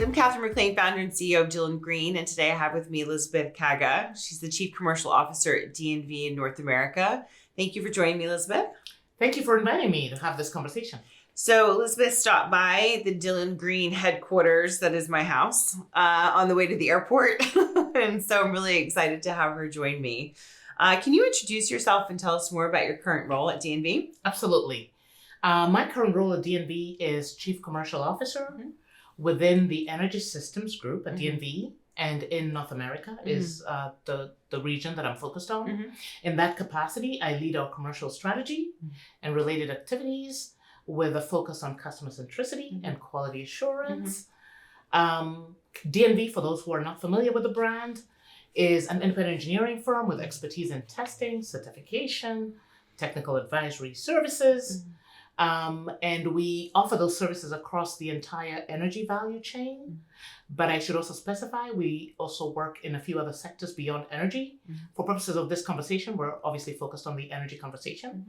I'm Catherine McLean, founder and CEO of Dylan Green, and today I have with me Elizabeth Kaiga. She's the Chief Commercial Officer at DNV in North America. Thank you for joining me, Elizabeth. Thank you for inviting me to have this conversation. So Elizabeth stopped by the Dylan Green headquarters, that is my house, on the way to the airport. And so I'm really excited to have her join me. Can you introduce yourself and tell us more about your current role at DNV? Absolutely. My current role at DNV is Chief Commercial Officer within the Energy Systems Group at DNV, and in North America is the region that I'm focused on. In that capacity, I lead our commercial strategy and related activities with a focus on customer centricity and quality assurance. DNV, for those who are not familiar with the brand, is an independent engineering firm with expertise in testing, certification, technical advisory services. And we offer those services across the entire energy value chain. But I should also specify, we also work in a few other sectors beyond energy. For purposes of this conversation, we're obviously focused on the energy conversation.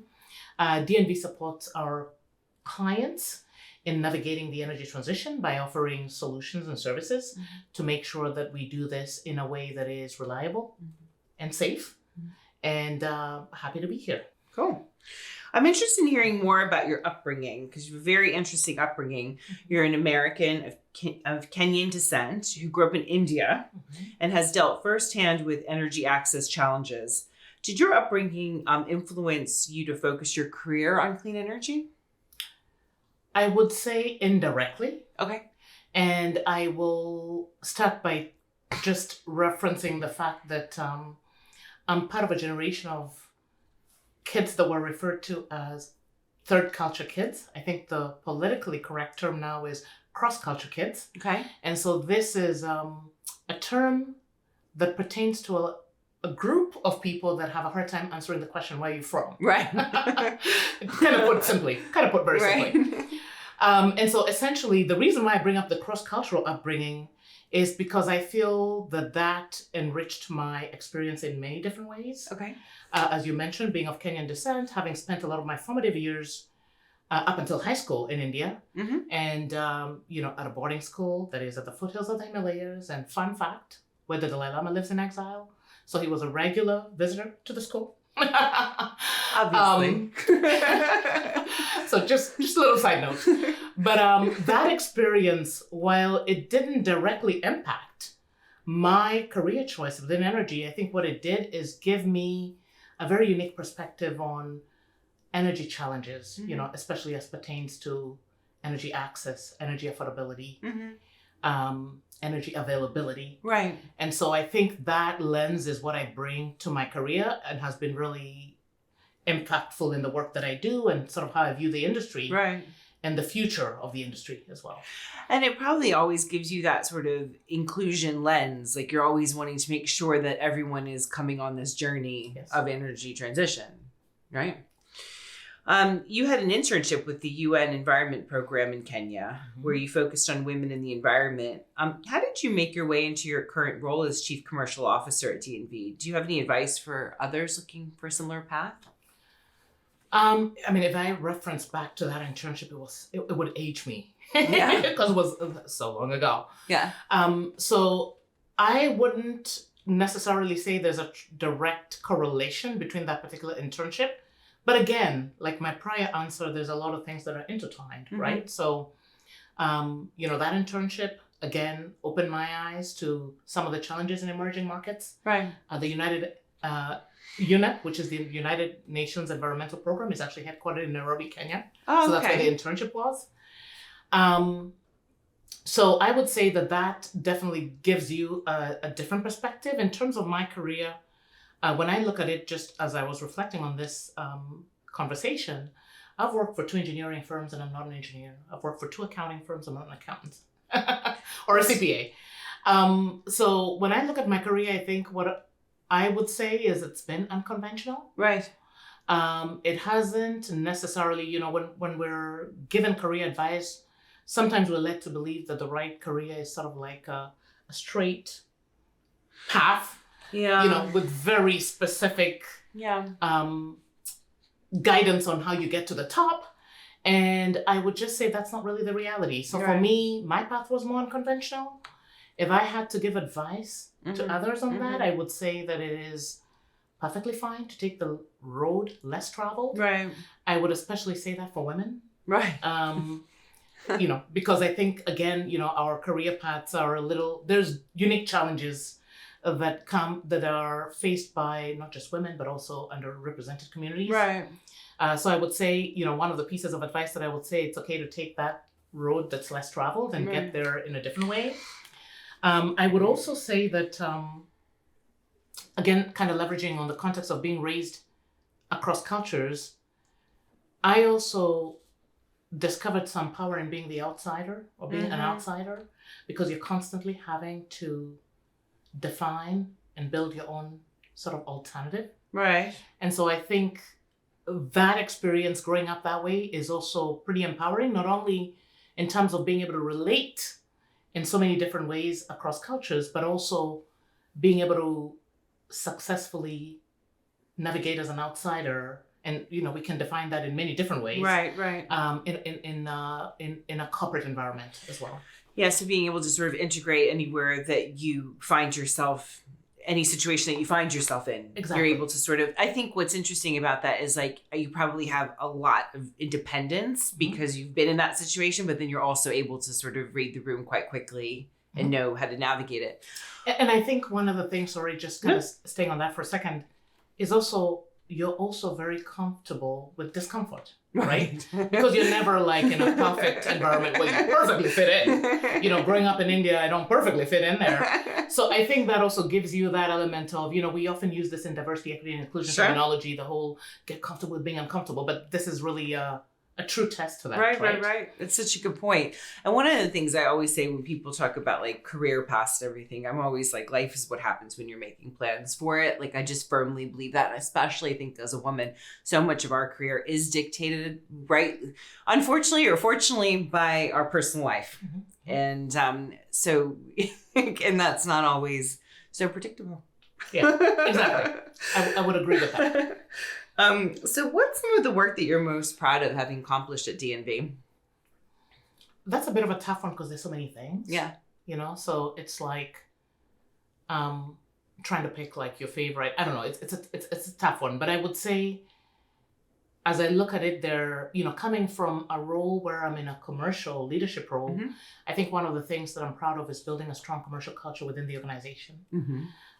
DNV supports our clients in navigating the energy transition by offering solutions and services to make sure that we do this in a way that is reliable and safe. And happy to be here. Cool. I'm interested in hearing more about your upbringing, because you have a very interesting upbringing. You're an American of Kenyan descent who grew up in India and has dealt firsthand with energy access challenges. Did your upbringing influence you to focus your career on clean energy? I would say indirectly. Okay. And I will start by just referencing the fact that I'm part of a generation of kids that were referred to as third culture kids. I think the politically correct term now is cross-culture kids. Okay. And so this is a term that pertains to a group of people that have a hard time answering the question, where are you from? Right. kind of put very simply. And so essentially the reason why I bring up the cross-cultural upbringing is because I feel that enriched my experience in many different ways. Okay. As you mentioned, being of Kenyan descent, having spent a lot of my formative years up until high school in India, and at a boarding school that is at the foothills of the Himalayas. And fun fact, where the Dalai Lama lives in exile, so he was a regular visitor to the school. Obviously. So just a little side note. But that experience, while it didn't directly impact my career choice within energy, I think what it did is give me a very unique perspective on energy challenges, especially as pertains to energy access, energy affordability, energy availability. Right. And so I think that lens is what I bring to my career and has been really impactful in the work that I do and sort of how I view the industry. Right. And the future of the industry as well. And it probably always gives you that sort of inclusion lens. Like you're always wanting to make sure that everyone is coming on this journey of energy transition, right? You had an internship with the UN Environment Program in Kenya, where you focused on women in the environment. How did you make your way into your current role as Chief Commercial Officer at DNV? Do you have any advice for others looking for a similar path? If I reference back to that internship, it would age me because it was so long ago. Yeah. So I wouldn't necessarily say there's a direct correlation between that particular internship. But again, like my prior answer, there's a lot of things that are intertwined, right? So, that internship, again, opened my eyes to some of the challenges in emerging markets. Right. The UNEP, which is the United Nations Environmental Program, is actually headquartered in Nairobi, Kenya. Oh, so that's where the internship was. So I would say that definitely gives you a different perspective. In terms of my career, when I look at it, just as I was reflecting on this conversation, I've worked for 2 engineering firms and I'm not an engineer. I've worked for 2 accounting firms, I'm not an accountant or a CPA. So when I look at my career, I think what I would say is it's been unconventional. Right. It hasn't necessarily, when we're given career advice, sometimes we're led to believe that the right career is sort of like a straight path, with very specific guidance on how you get to the top. And I would just say that's not really the reality. So for me, my path was more unconventional. If I had to give advice to others on that, I would say that it is perfectly fine to take the road less traveled. Right. I would especially say that for women. Right. Because I think, again, our career paths are there's unique challenges that are faced by not just women, but also underrepresented communities. Right. So I would say, one of the pieces of advice that I would say, it's okay to take that road that's less traveled and get there in a different way. I would also say that, again, kind of leveraging on the context of being raised across cultures, I also discovered some power in being the outsider or being an outsider, because you're constantly having to define and build your own sort of alternative. Right. And so I think that experience growing up that way is also pretty empowering, not only in terms of being able to relate in so many different ways across cultures, but also being able to successfully navigate as an outsider. And we can define that in many different ways. Right. In a corporate environment as well. Yeah, so being able to sort of integrate anywhere that you find yourself, any situation that you find yourself in. Exactly. You're able to sort of, I think what's interesting about that is like, you probably have a lot of independence because you've been in that situation, but then you're also able to sort of read the room quite quickly and know how to navigate it. And I think one of the things, sorry, just kind of staying on that for a second, is also, you're also very comfortable with discomfort, right? Because you're never like in a perfect environment where you perfectly fit in. Growing up in India, I don't perfectly fit in there. So I think that also gives you that element of, we often use this in diversity, equity, and inclusion terminology, the whole get comfortable with being uncomfortable, but this is really a true test to that. Right. It's such a good point. And one of the things I always say when people talk about like career paths and everything, I'm always like, life is what happens when you're making plans for it. Like, I just firmly believe that. And especially I think as a woman, so much of our career is dictated, right? Unfortunately or fortunately, by our personal life. And so, and that's not always so predictable. Yeah, exactly. I would agree with that. So what's some of the work that you're most proud of having accomplished at DNV? That's a bit of a tough one because there's so many things. Yeah. So it's like trying to pick like your favorite. I don't know. It's a tough one, but I would say, as I look at it, there, coming from a role where I'm in a commercial leadership role, I think one of the things that I'm proud of is building a strong commercial culture within the organization.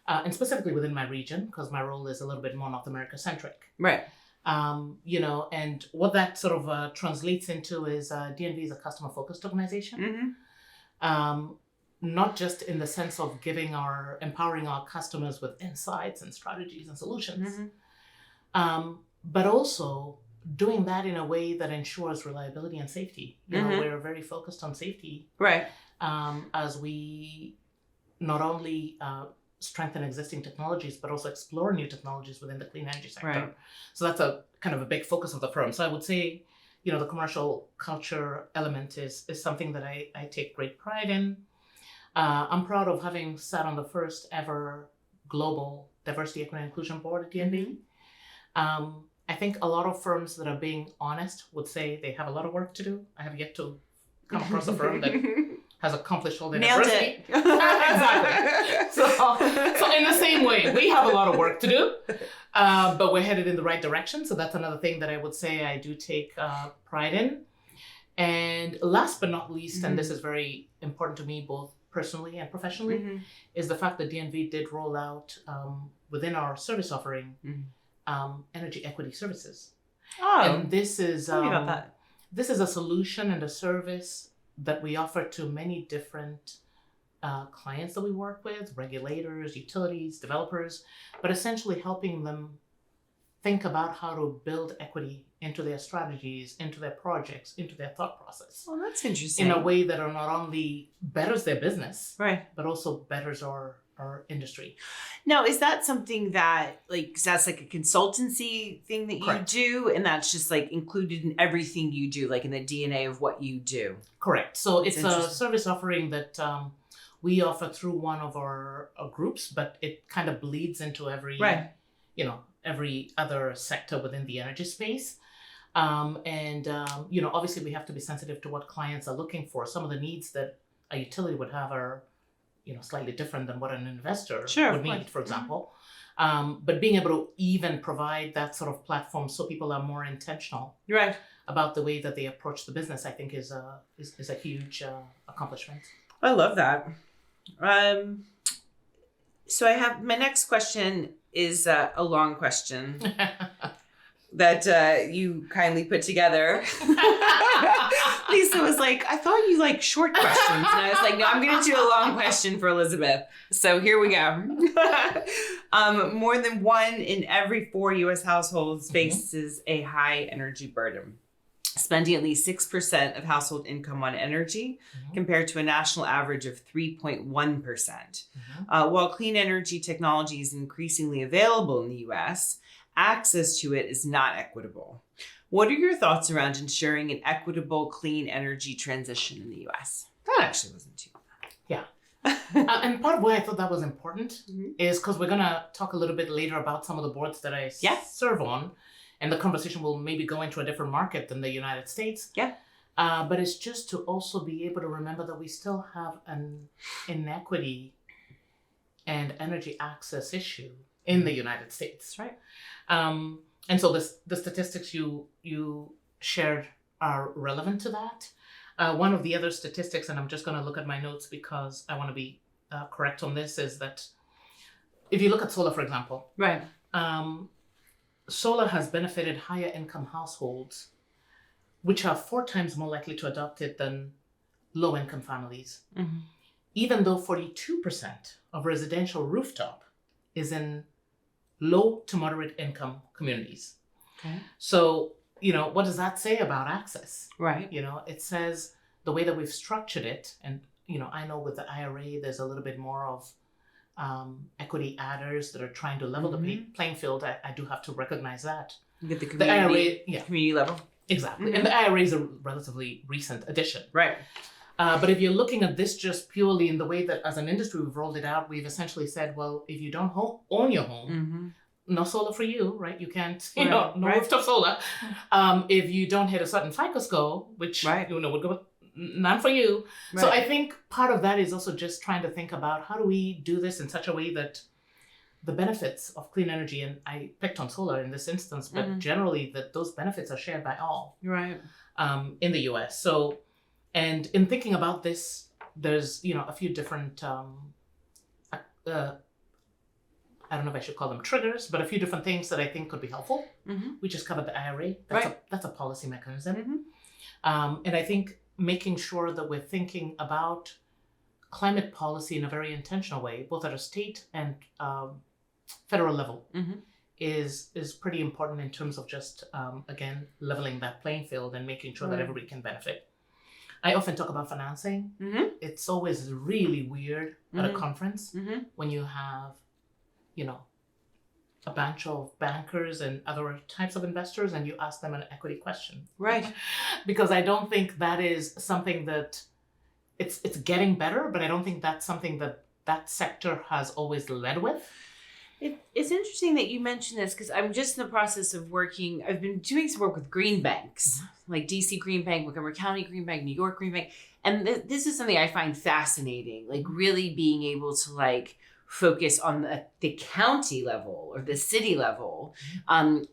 And specifically within my region, because my role is a little bit more North America centric. Right. And what that sort of translates into is DNV is a customer focused organization. Not just in the sense of empowering our customers with insights and strategies and solutions, but also doing that in a way that ensures reliability and safety. We're very focused on safety. Right. As we not only strengthen existing technologies, but also explore new technologies within the clean energy sector. Right. So that's a kind of a big focus of the firm. So I would say, the commercial culture element is something that I take great pride in. I'm proud of having sat on the first ever global diversity, equity, and inclusion board at DNV. I think a lot of firms that are being honest would say they have a lot of work to do. I have yet to come across a firm that has accomplished all the diversity. Exactly. So in the same way, we have a lot of work to do, but we're headed in the right direction. So that's another thing that I would say I do take pride in. And last but not least, and this is very important to me both personally and professionally, is the fact that DNV did roll out within our service offering energy equity services. And this is tell me about that. This is a solution and a service that we offer to many different clients that we work with, regulators, utilities, developers, but essentially helping them think about how to build equity into their strategies, into their projects, into their thought process. Oh, that's interesting. In a way that not only betters their business, right, but also betters our industry. Now, is that something that that's like a consultancy thing that you Correct. do, and that's just like included in everything you do, like in the DNA of what you do? Correct. So it's a service offering that we offer through one of our groups, but it kind of bleeds into every, every other sector within the energy space. Obviously we have to be sensitive to what clients are looking for. Some of the needs that a utility would have are, slightly different than what an investor would need, for example. But being able to even provide that sort of platform so people are more intentional about the way that they approach the business, I think is a huge accomplishment. I love that. So I have my next question is a long question that you kindly put together. Lisa was like, I thought you like short questions. And I was like, no, I'm going to do a long question for Elizabeth. So here we go. More than 1 in every 4 U.S. households faces a high energy burden, spending at least 6% of household income on energy compared to a national average of 3.1%. While clean energy technology is increasingly available in the U.S., access to it is not equitable. What are your thoughts around ensuring an equitable clean energy transition in the U.S.? That actually wasn't too bad. Yeah. And part of why I thought that was important is because we're going to talk a little bit later about some of the boards that I serve on. And the conversation will maybe go into a different market than the United States. Yeah. But it's just to also be able to remember that we still have an inequity and energy access issue in the United States. Right. And so the statistics you shared are relevant to that. One of the other statistics, and I'm just going to look at my notes because I want to be correct on this, is that if you look at solar, for example, solar has benefited higher income households, which are 4 times more likely to adopt it than low income families, even though 42% of residential rooftop is in low to moderate income communities. Okay. So, what does that say about access? Right. It says the way that we've structured it, and, I know with the IRA, there's a little bit more of equity adders that are trying to level the playing field. I do have to recognize that. You get the community level. Exactly. And the IRA is a relatively recent addition. Right. But if you're looking at this just purely in the way that as an industry we've rolled it out, we've essentially said, well, if you don't own your home, no solar for you, right? You can't, no rooftop solar. If you don't hit a certain FICO score, which, would go, none for you. Right. So I think part of that is also just trying to think about how do we do this in such a way that the benefits of clean energy, and I picked on solar in this instance, but generally that those benefits are shared by all in the US. So, and in thinking about this, there's, a few different, I don't know if I should call them triggers, but a few different things that I think could be helpful. We just covered the IRA. That's a policy mechanism. And I think making sure that we're thinking about climate policy in a very intentional way, both at a state and federal level, is pretty important in terms of just, again, leveling that playing field and making sure that everybody can benefit. I often talk about financing. It's always really weird at a conference when you have, a bunch of bankers and other types of investors and you ask them an equity question. Right. Because I don't think that is something that it's getting better, but I don't think that's something that sector has always led with. It's interesting that you mentioned this because I'm just in the process of working. I've been doing some work with green banks, like DC Green Bank, Montgomery County Green Bank, New York Green Bank. And this is something I find fascinating, like really being able to focus on the county level or the city level,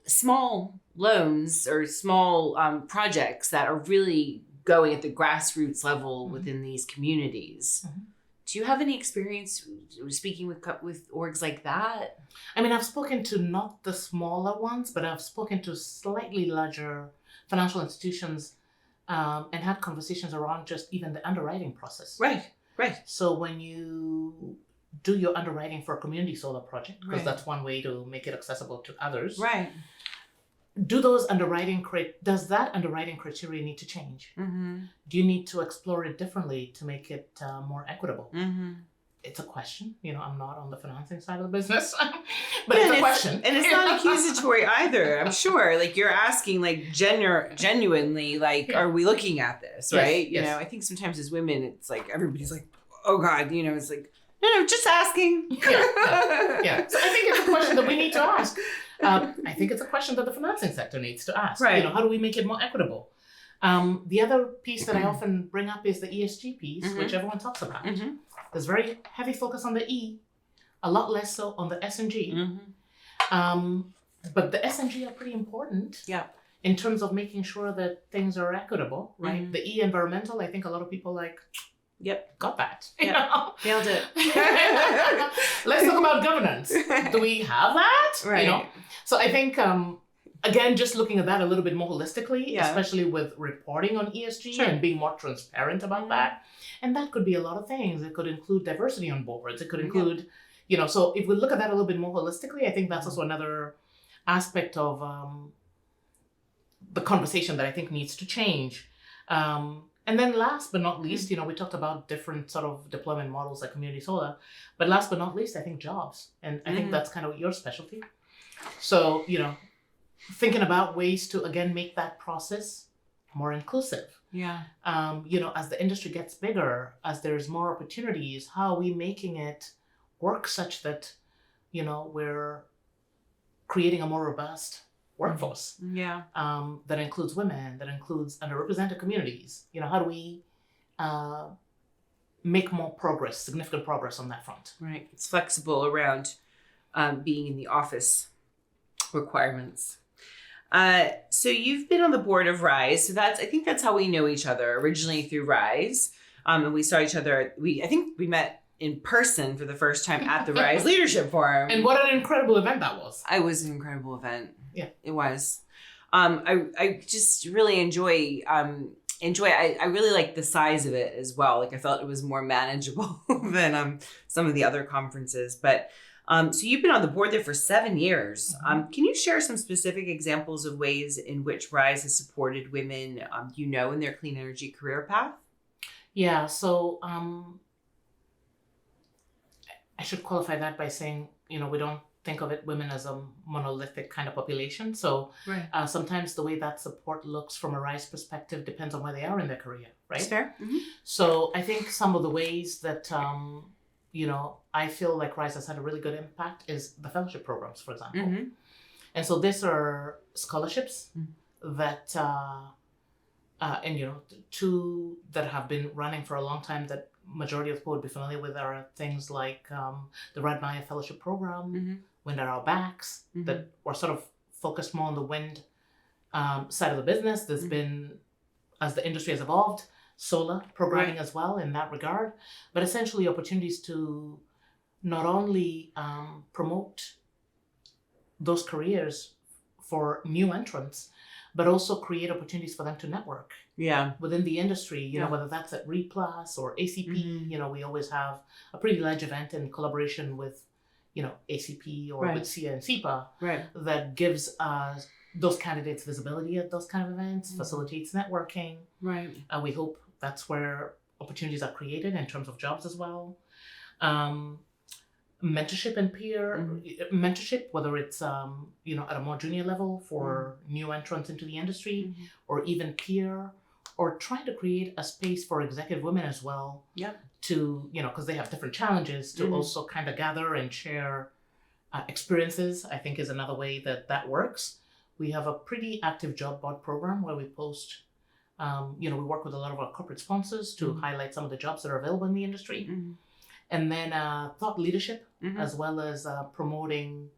small loans or small projects that are really going at the grassroots level within these communities. Do you have any experience speaking with orgs like that? I mean, I've spoken to not the smaller ones, but I've spoken to slightly larger financial institutions and had conversations around just even the underwriting process. Right. So when you do your underwriting for a community solar project, because that's one way to make it accessible to others. Right. Does that underwriting criteria need to change? Do you need to explore it differently to make it more equitable? It's a question. I'm not on the financing side of the business, but it's a question. And it's not accusatory either, I'm sure. You're asking genuinely, are we looking at this, right? Yes. I think sometimes as women, it's everybody's oh God, it's no, just asking. Yeah. So I think it's a question that we need to ask. I think it's a question that the financing sector needs to ask. Right. How do we make it more equitable? The other piece that I often bring up is the ESG piece, which everyone talks about. There's very heavy focus on the E, a lot less so on the S and G. But the S and G are pretty important. Yeah. In terms of making sure that things are equitable, right? The E, environmental, I think a lot of people got that. Nailed it. Let's talk about governance. Do we have that? Right. So I think, again, just looking at that a little bit more holistically, especially with reporting on ESG and being more transparent about that. And that could be a lot of things. It could include diversity on boards. It could include, so if we look at that a little bit more holistically, I think that's also another aspect of the conversation that I think needs to change. And then last but not least, we talked about different sort of deployment models like community solar. But last but not least, I think jobs. And I think that's kind of your specialty. So, thinking about ways to, again, make that process more inclusive. Yeah. As the industry gets bigger, as there's more opportunities, how are we making it work such that, we're creating a more robust workforce that includes women, that includes underrepresented communities. How do we make more progress, significant progress on that front? Right. It's flexible around being in the office requirements. So you've been on the board of Rise. So I think that's how we know each other, originally through Rise. And we saw each other, I think we met in person for the first time at the Rise Leadership Forum. And what an incredible event that was. It was an incredible event. Yeah. It was. I just really enjoy, I really like the size of it as well. Like I felt it was more manageable than some of the other conferences. But so you've been on the board there for 7 years. Can you share some specific examples of ways in which Rise has supported women, in their clean energy career path? Yeah, so I should qualify that by saying, we don't think of women as a monolithic kind of population. So sometimes the way that support looks from a Rise perspective depends on where they are in their career, right? That's fair. So I think some of the ways that, I feel like Rise has had a really good impact is the fellowship programs, for example. And so these are scholarships that, two that have been running for a long time that majority of people would be familiar with are things like the Red Maya Fellowship Program, Wind at Our Backs, that were sort of focused more on the wind side of the business. There's been, as the industry has evolved, solar programming as well in that regard, but essentially opportunities to not only promote those careers for new entrants, but also create opportunities for them to network within the industry, whether that's at REPLUS or ACP. We always have a pretty large event in collaboration with, ACP or with CIA and SEPA that gives those candidates visibility at those kind of events, facilitates networking. We hope that's where opportunities are created in terms of jobs as well. Mentorship and peer mentorship, whether it's at a more junior level for new entrants into the industry, or even peer, or trying to create a space for executive women as well. To because they have different challenges, to also kind of gather and share experiences. I think is another way that works. We have a pretty active job board program where we post. We work with a lot of our corporate sponsors to highlight some of the jobs that are available in the industry. And then thought leadership, as well as promoting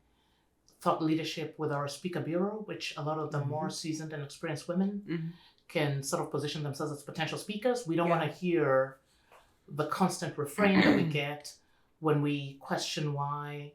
thought leadership with our speaker bureau, which a lot of the more seasoned and experienced women can sort of position themselves as potential speakers. We don't want to hear the constant refrain that we get when we question why,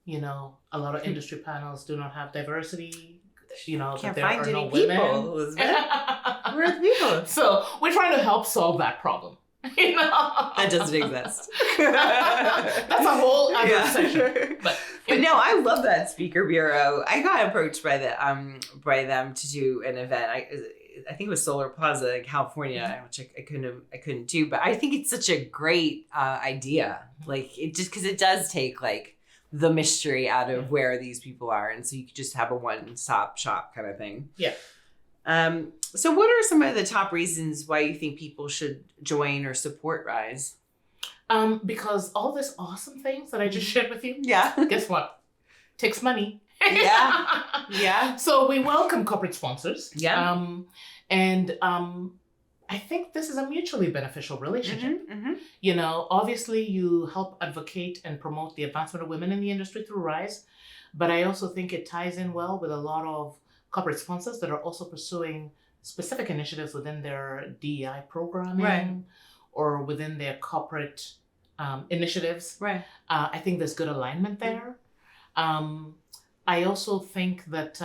a lot of industry panels do not have diversity. That there are no women. Where are the people? So we're trying to help solve that problem. That doesn't exist. That's a whole other session. But no, I love that speaker bureau. I got approached by them to do an event. I think it was Solar Plaza in California, which I couldn't do. But I think it's such a great idea. Like it just because it does take like the mystery out of where these people are, and so you could just have a one-stop shop kind of thing. So what are some of the top reasons why you think people should join or support Rise? Because all this awesome things that I just shared with you, guess what? Takes money. Yeah. So we welcome corporate sponsors. Yeah. I think this is a mutually beneficial relationship. Mm-hmm. You know, obviously you help advocate and promote the advancement of women in the industry through RISE, but I also think it ties in well with a lot of corporate sponsors that are also pursuing specific initiatives within their DEI programming, right, or within their corporate initiatives. Right. I think there's good alignment there. I also think that,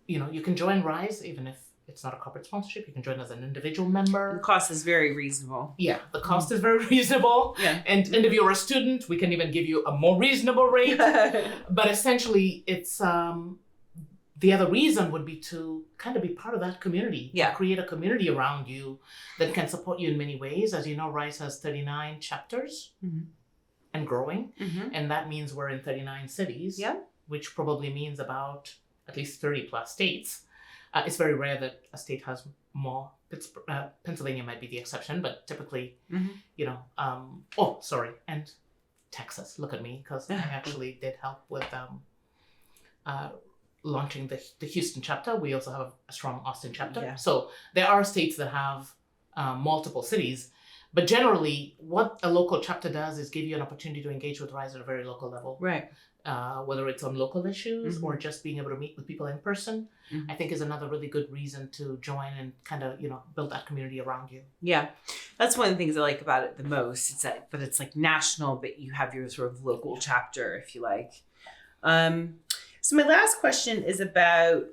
you can join RISE even if it's not a corporate sponsorship. You can join as an individual member. The cost is very reasonable. Yeah, the cost is very reasonable. Yeah. And if you're a student, we can even give you a more reasonable rate. But essentially, it's the other reason would be to kind of be part of that community. Yeah. Create a community around you that can support you in many ways. As you know, RISE has 39 chapters and growing. And that means we're in 39 cities, which probably means about at least 30 plus states. It's very rare that a state has more. Pennsylvania might be the exception, but typically, and Texas. Look at me, because I actually did help with launching the Houston chapter. We also have a strong Austin chapter. Yeah. So there are states that have multiple cities, but generally what a local chapter does is give you an opportunity to engage with RISE at a very local level. Right. Whether it's on local issues or just being able to meet with people in person, I think is another really good reason to join and kind of, build that community around you. Yeah. That's one of the things I like about it the most. It's that it's like national, but you have your sort of local chapter, if you like. So my last question is about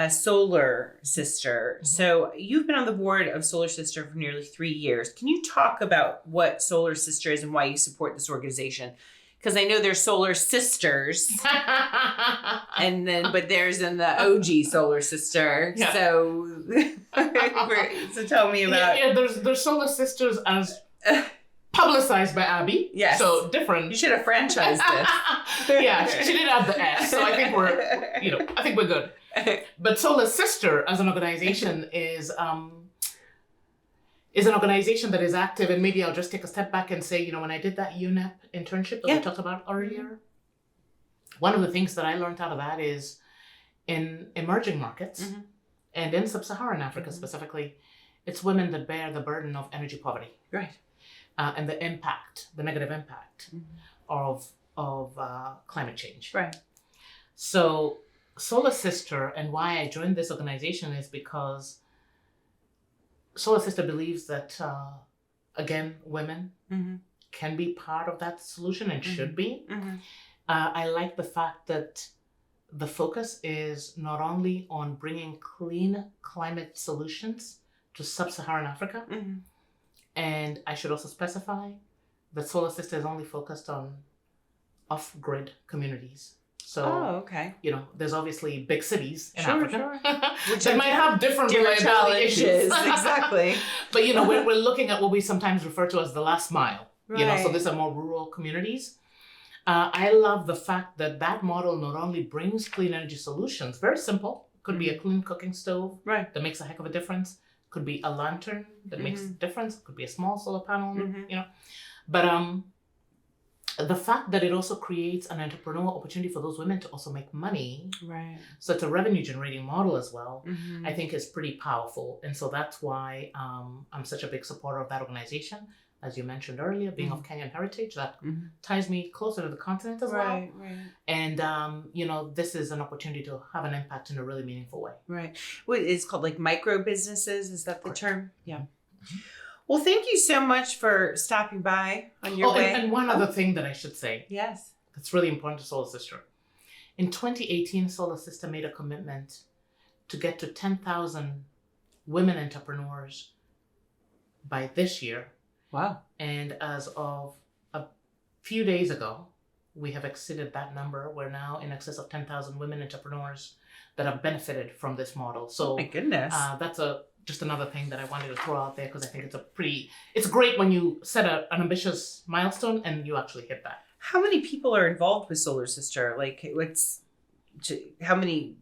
Solar Sister. So you've been on the board of Solar Sister for nearly 3 years. Can you talk about what Solar Sister is and why you support this organization? Because I know there's Solar Sisters, but there's an OG Solar Sister. Yeah. So tell me about. Yeah, there's Solar Sisters as publicized by Abby. Yes. So different. You should have franchised this. Yeah, she did add the S, so I think we're good. But Solar Sister as an organization is an organization that is active, and maybe I'll just take a step back and say, when I did that UNEP internship that we talked about earlier, one of the things that I learned out of that is in emerging markets and in sub-Saharan Africa specifically, it's women that bear the burden of energy poverty. Right. And the negative impact of climate change. Right. So Solar Sister, and why I joined this organization is because Solar Sister believes that, again, women can be part of that solution and should be. I like the fact that the focus is not only on bringing clean climate solutions to sub-Saharan Africa, and I should also specify that Solar Sister is only focused on off-grid communities. So, there's obviously big cities in Africa, which might have different challenges. Exactly. But, we're looking at what we sometimes refer to as the last mile. Right. So these are more rural communities. I love the fact that model not only brings clean energy solutions, very simple. Could be a clean cooking stove that makes a heck of a difference. Could be a lantern that makes a difference. Could be a small solar panel, But the fact that it also creates an entrepreneurial opportunity for those women to also make money. Right. So it's a revenue generating model as well, I think is pretty powerful. And so that's why I'm such a big supporter of that organization. As you mentioned earlier, being of Kenyan heritage, that ties me closer to the continent as well. Right. And, this is an opportunity to have an impact in a really meaningful way. Right. What is called like micro businesses? Is that the term? Yeah. Well, thank you so much for stopping by on your way. And one other thing that I should say. Yes. That's really important to Solar Sister. In 2018, Solar Sister made a commitment to get to 10,000 women entrepreneurs by this year. Wow. And as of a few days ago, we have exceeded that number. We're now in excess of 10,000 women entrepreneurs that have benefited from this model. So, oh my goodness. That's just another thing that I wanted to throw out there because I think it's great when you set an ambitious milestone and you actually hit that. How many people are involved with Solar Sister? Like how many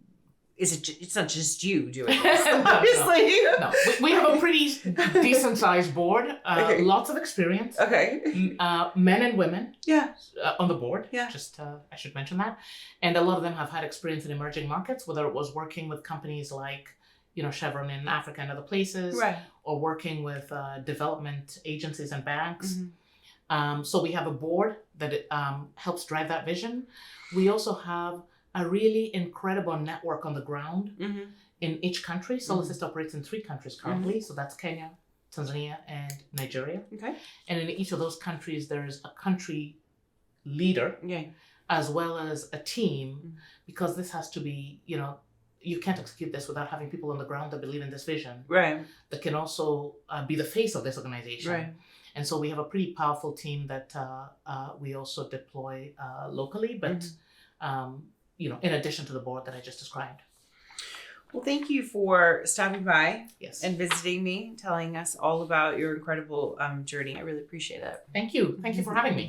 it's not just you doing this, No, obviously. No, we have a pretty decent sized board, Okay. lots of experience, Okay. men and women Yeah. on the board. Yeah. Just I should mention that. And a lot of them have had experience in emerging markets, whether it was working with companies like, Chevron in Africa and other places, Right. or working with development agencies and banks. Mm-hmm. So we have a board that helps drive that vision. We also have a really incredible network on the ground Mm-hmm. in each country. Solicist operates in 3 countries currently. So that's Kenya, Tanzania, and Nigeria. Okay. And in each of those countries, there's a country leader Yeah. as well as a team, because this has to be, you can't execute this without having people on the ground that believe in this vision, Right. that can also be the face of this organization. Right. And so we have a pretty powerful team that we also deploy locally, but in addition to the board that I just described. Well, thank you for stopping by Yes. and visiting me, telling us all about your incredible journey. I really appreciate it. Thank you. Thank you for having me.